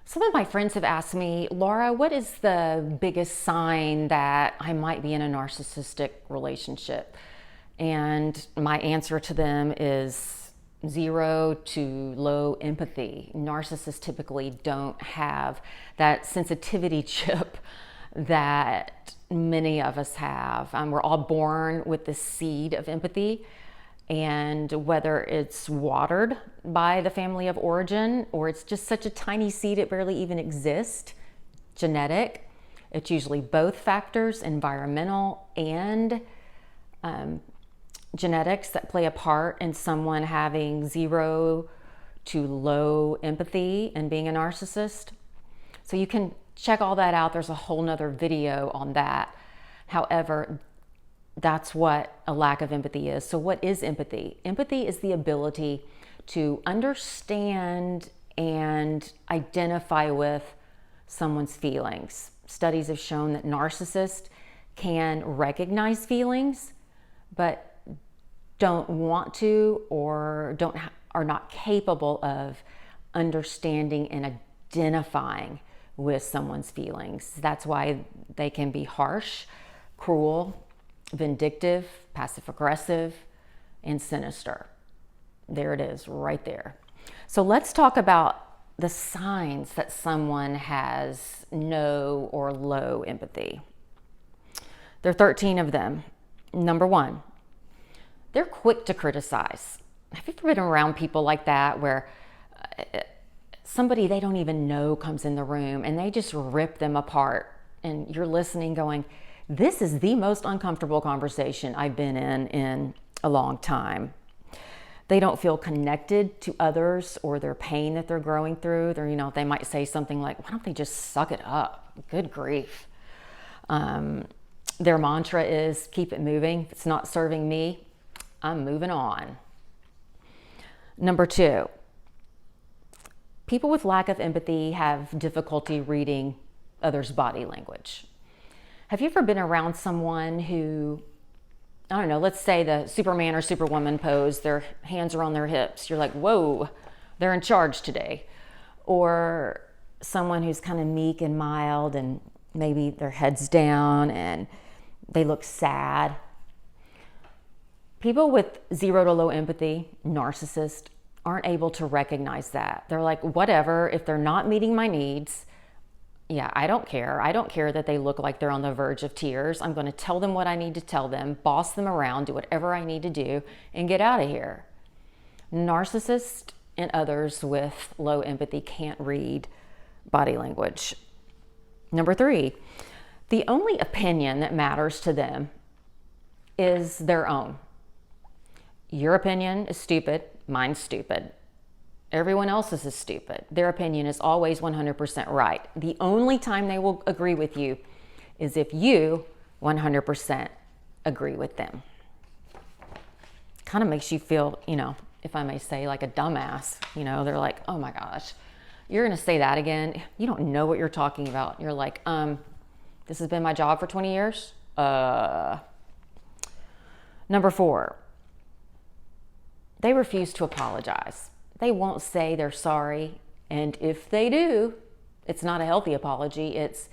Some of my friends have asked me, Laura, what is the biggest sign that I might be in a narcissistic relationship? And my answer to them is zero to low empathy. Narcissists typically don't have that sensitivity chip that many of us have. We're all born with the seed of empathy. And whether it's watered by the family of origin or it's just such a tiny seed it barely even exists, genetic, it's usually both factors, environmental and genetics, that play a part in someone having zero to low empathy and being a narcissist. So you can check all that out. There's a whole nother video on that. However, that's what a lack of empathy is. So what is empathy? Empathy is the ability to understand and identify with someone's feelings. Studies have shown that narcissists can recognize feelings, but don't want to or are not capable of understanding and identifying with someone's feelings. That's why they can be harsh, cruel, vindictive, passive-aggressive, and sinister. There it is, right there. So let's talk about the signs that someone has no or low empathy. There are 13 of them. Number one, they're quick to criticize. Have you ever been around people like that where somebody they don't even know comes in the room and they just rip them apart and you're listening going, this is the most uncomfortable conversation I've been in a long time. They don't feel connected to others or their pain that they're going through. They might say something like, why don't they just suck it up? Good grief. Their mantra is, keep it moving. If it's not serving me, I'm moving on. Number two, people with lack of empathy have difficulty reading others' body language. Have you ever been around someone who, I don't know, let's say the Superman or Superwoman pose, their hands are on their hips. You're like, whoa, they're in charge today. Or someone who's kind of meek and mild and maybe their head's down and they look sad. People with zero to low empathy, narcissists, aren't able to recognize that. They're like, whatever, if they're not meeting my needs, yeah, I don't care. I don't care that they look like they're on the verge of tears. I'm going to tell them what I need to tell them, boss them around, do whatever I need to do, and get out of here. Narcissists and others with low empathy can't read body language. Number three, the only opinion that matters to them is their own. Your opinion is stupid, mine's stupid. Everyone else's is stupid. Their opinion is always 100% right. The only time they will agree with you is if you 100% agree with them. Kind of makes you feel, if I may say, like a dumbass. They're like, oh my gosh, you're going to say that again? You don't know what you're talking about. You're like, this has been my job for 20 years? Number four, they refuse to apologize. They won't say they're sorry. And if they do, it's not a healthy apology. It's,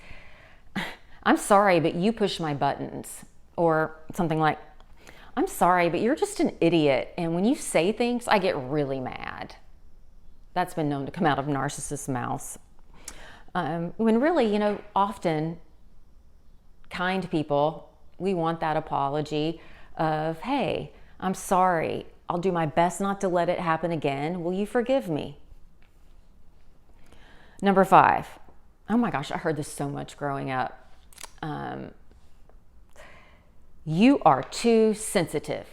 I'm sorry, but you push my buttons. Or something like, I'm sorry, but you're just an idiot. And when you say things, I get really mad. That's been known to come out of narcissists' mouths. When really, often kind people, we want that apology of, hey, I'm sorry. I'll do my best not to let it happen again. Will you forgive me? Number five. Oh my gosh, I heard this so much growing up. You are too sensitive.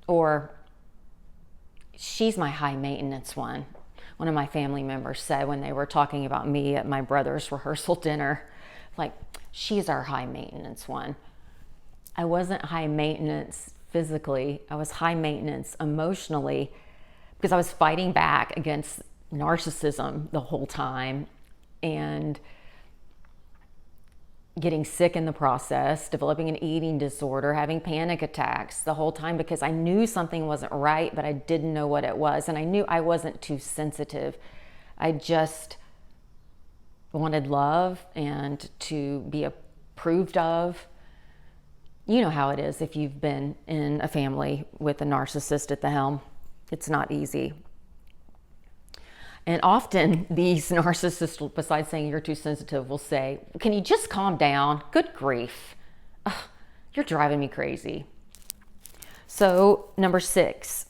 Or she's my high maintenance one. One of my family members said when they were talking about me at my brother's rehearsal dinner, like, she's our high maintenance one. I wasn't high maintenance physically. I was high maintenance emotionally because I was fighting back against narcissism the whole time and getting sick in the process, developing an eating disorder, having panic attacks the whole time because I knew something wasn't right, but I didn't know what it was. And I knew I wasn't too sensitive. I just wanted love and to be approved of. You know how it is if you've been in a family with a narcissist at the helm. It's not easy. And often these narcissists, besides saying you're too sensitive, will say, can you just calm down? Good grief. Ugh, you're driving me crazy. So number 6,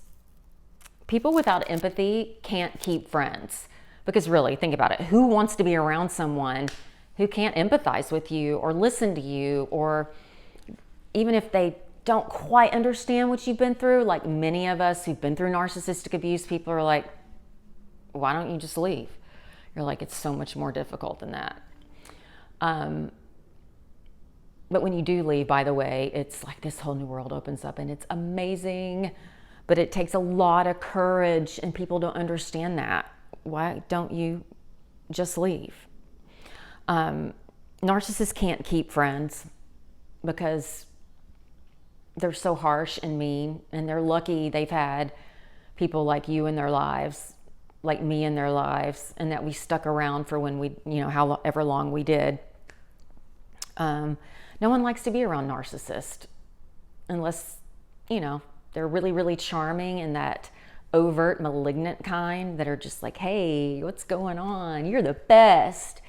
people without empathy can't keep friends. Because really, think about it. Who wants to be around someone who can't empathize with you or listen to you, or even if they don't quite understand what you've been through? Like many of us who've been through narcissistic abuse, people are like, why don't you just leave? You're like, it's so much more difficult than that. But when you do leave, by the way, it's like this whole new world opens up and it's amazing, but it takes a lot of courage and people don't understand that. Why don't you just leave? Narcissists can't keep friends because they're so harsh and mean, and they're lucky they've had people like you in their lives, like me in their lives, and that we stuck around for when we, however long we did. No one likes to be around narcissists unless, they're really, really charming and that overt, malignant kind that are just like, hey, what's going on? You're the best.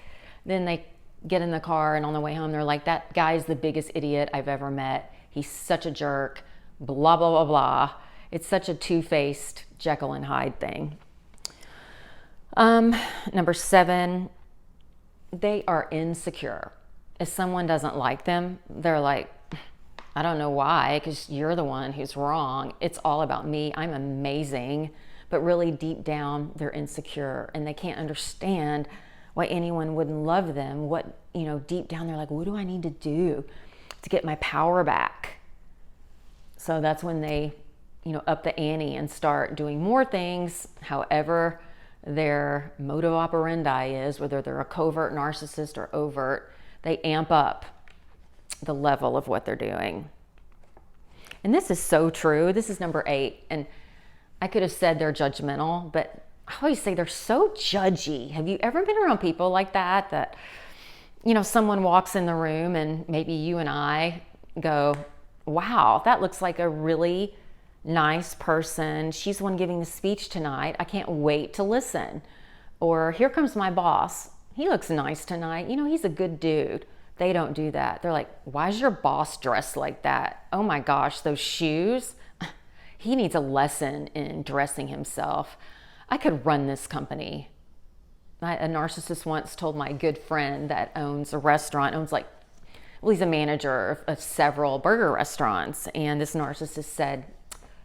Then they get in the car and on the way home, they're like, that guy's the biggest idiot I've ever met. He's such a jerk, blah, blah, blah, blah. It's such a two-faced Jekyll and Hyde thing. Number 7, they are insecure. If someone doesn't like them, they're like, I don't know why, because you're the one who's wrong. It's all about me. I'm amazing. But really deep down, they're insecure and they can't understand why anyone wouldn't love them. What, deep down, they're like, what do I need to do to get my power back? So that's when they, up the ante and start doing more things, however their modus operandi is, whether they're a covert narcissist or overt, they amp up the level of what they're doing. And this is so true. This is number 8. And I could have said they're judgmental, but I always say they're so judgy. Have you ever been around people like that? That, someone walks in the room and maybe you and I go, wow, that looks like a really nice person. She's the one giving the speech tonight. I can't wait to listen. Or here comes my boss. He looks nice tonight. He's a good dude. They don't do that. They're like, why is your boss dressed like that? Oh my gosh, those shoes. He needs a lesson in dressing himself. I could run this company. A narcissist once told my good friend that owns a restaurant, he's a manager of several burger restaurants. And this narcissist said,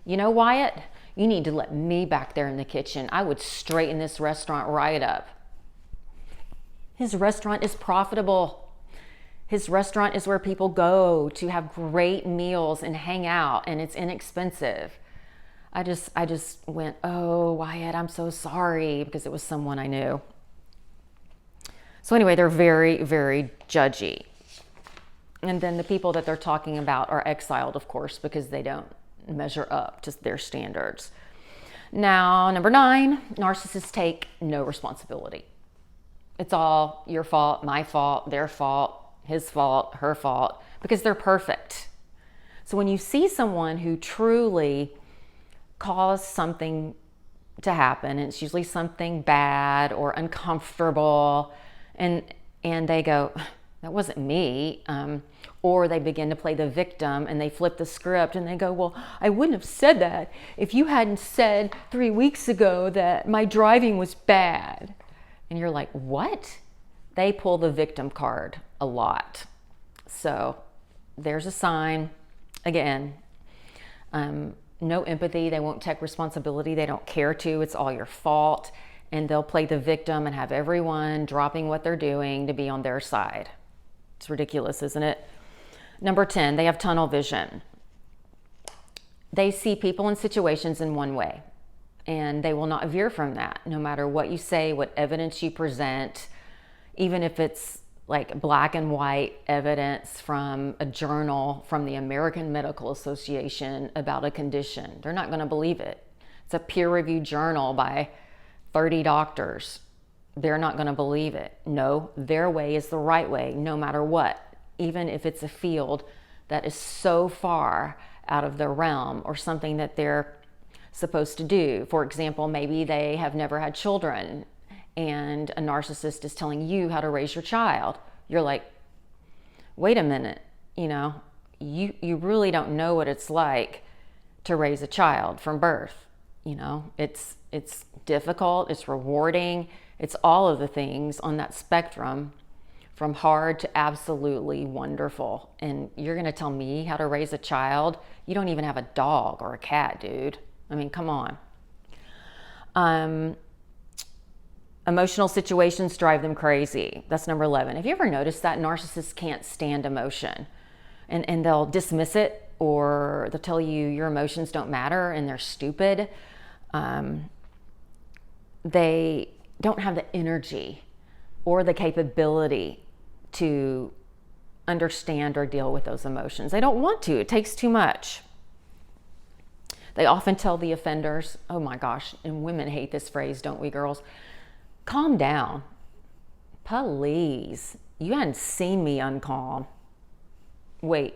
Wyatt, you need to let me back there in the kitchen. I would straighten this restaurant right up. His restaurant is profitable. His restaurant is where people go to have great meals and hang out, and it's inexpensive. I just went, oh, Wyatt, I'm so sorry, because it was someone I knew. So anyway, they're very, very judgy. And then the people that they're talking about are exiled, of course, because they don't measure up to their standards. Now, number 9, narcissists take no responsibility. It's all your fault, my fault, their fault, his fault, her fault, because they're perfect. So when you see someone who truly caused something to happen, and it's usually something bad or uncomfortable, and they go, that wasn't me, or they begin to play the victim and they flip the script and they go, well, I wouldn't have said that if you hadn't said 3 weeks ago that my driving was bad. And you're like, what? They pull the victim card a lot. So there's a sign. Again, no empathy. They won't take responsibility. They don't care to. It's all your fault. And they'll play the victim and have everyone dropping what they're doing to be on their side. It's ridiculous, isn't it? Number 10, they have tunnel vision. They see people and situations in one way, and they will not veer from that, no matter what you say, what evidence you present, even if it's like black and white evidence from a journal from the American Medical Association about a condition. They're not going to believe it. It's a peer-reviewed journal by 30 doctors. they're not going to believe it. No, their way is the right way, no matter what, even if it's a field that is so far out of their realm or something that they're supposed to do. For example, maybe they have never had children and a narcissist is telling you how to raise your child. You're like, wait a minute, you really don't know what it's like to raise a child from birth. It's difficult, it's rewarding, it's all of the things on that spectrum from hard to absolutely wonderful. And you're going to tell me how to raise a child? You don't even have a dog or a cat, dude. I mean, come on. Emotional situations drive them crazy. That's number 11. Have you ever noticed that narcissists can't stand emotion? And they'll dismiss it, or they'll tell you your emotions don't matter and they're stupid. They don't have the energy or the capability to understand or deal with those emotions. They don't want to. It takes too much. They often tell the offenders, oh my gosh, and women hate this phrase, don't we, girls? Calm down. Please. You hadn't seen me uncalm. Wait.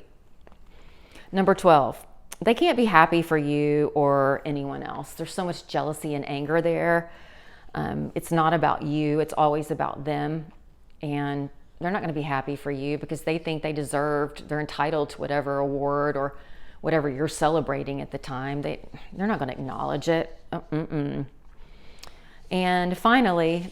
Number 12. They can't be happy for you or anyone else. There's so much jealousy and anger there. It's not about you. It's always about them. And they're not going to be happy for you because they think they're entitled to whatever award or whatever you're celebrating at the time. They're not going to acknowledge it. And finally,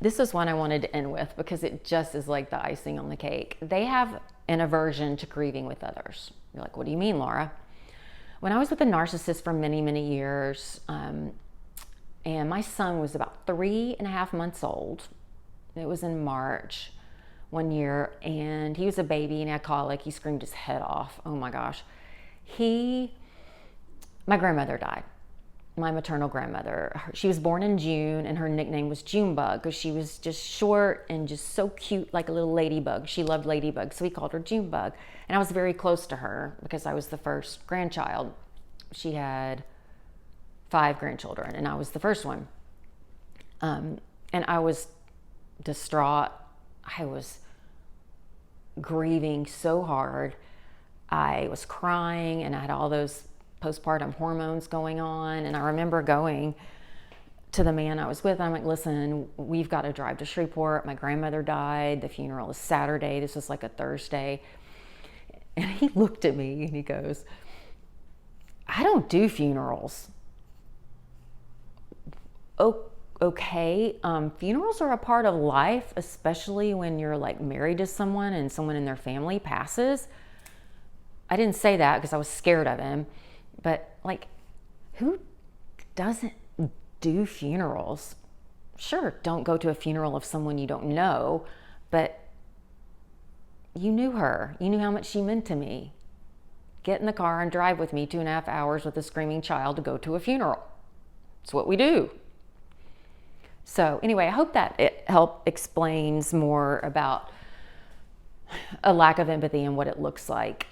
this is one I wanted to end with because it just is like the icing on the cake. They have an aversion to grieving with others. You're like, what do you mean, Laura? When I was with a narcissist for many, many years, and my son was about 3.5 months old. It was in March one year, and he was a baby and he had colic. He screamed his head off. Oh my gosh. My grandmother died. My maternal grandmother. She was born in June, and her nickname was Junebug because she was just short and just so cute, like a little ladybug. She loved ladybugs, so we called her Junebug. And I was very close to her because I was the first grandchild. She had 5 grandchildren, and I was the first one. And I was distraught. I was grieving so hard. I was crying, and I had all those postpartum hormones going on. And I remember going to the man I was with. I'm like, listen, we've got to drive to Shreveport. My grandmother died. The funeral is Saturday. This was like a Thursday. And he looked at me and he goes, I don't do funerals. Oh, okay. Funerals are a part of life, especially when you're like married to someone and someone in their family passes. I didn't say that because I was scared of him. But like, who doesn't do funerals? Sure, don't go to a funeral of someone you don't know, but you knew her. You knew how much she meant to me. Get in the car and drive with me 2.5 hours with a screaming child to go to a funeral. It's what we do. So anyway, I hope that it explains more about a lack of empathy and what it looks like,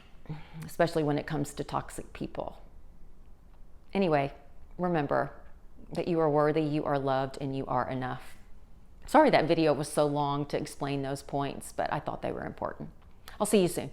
especially when it comes to toxic people. Anyway, remember that you are worthy, you are loved, and you are enough. Sorry that video was so long to explain those points, but I thought they were important. I'll see you soon.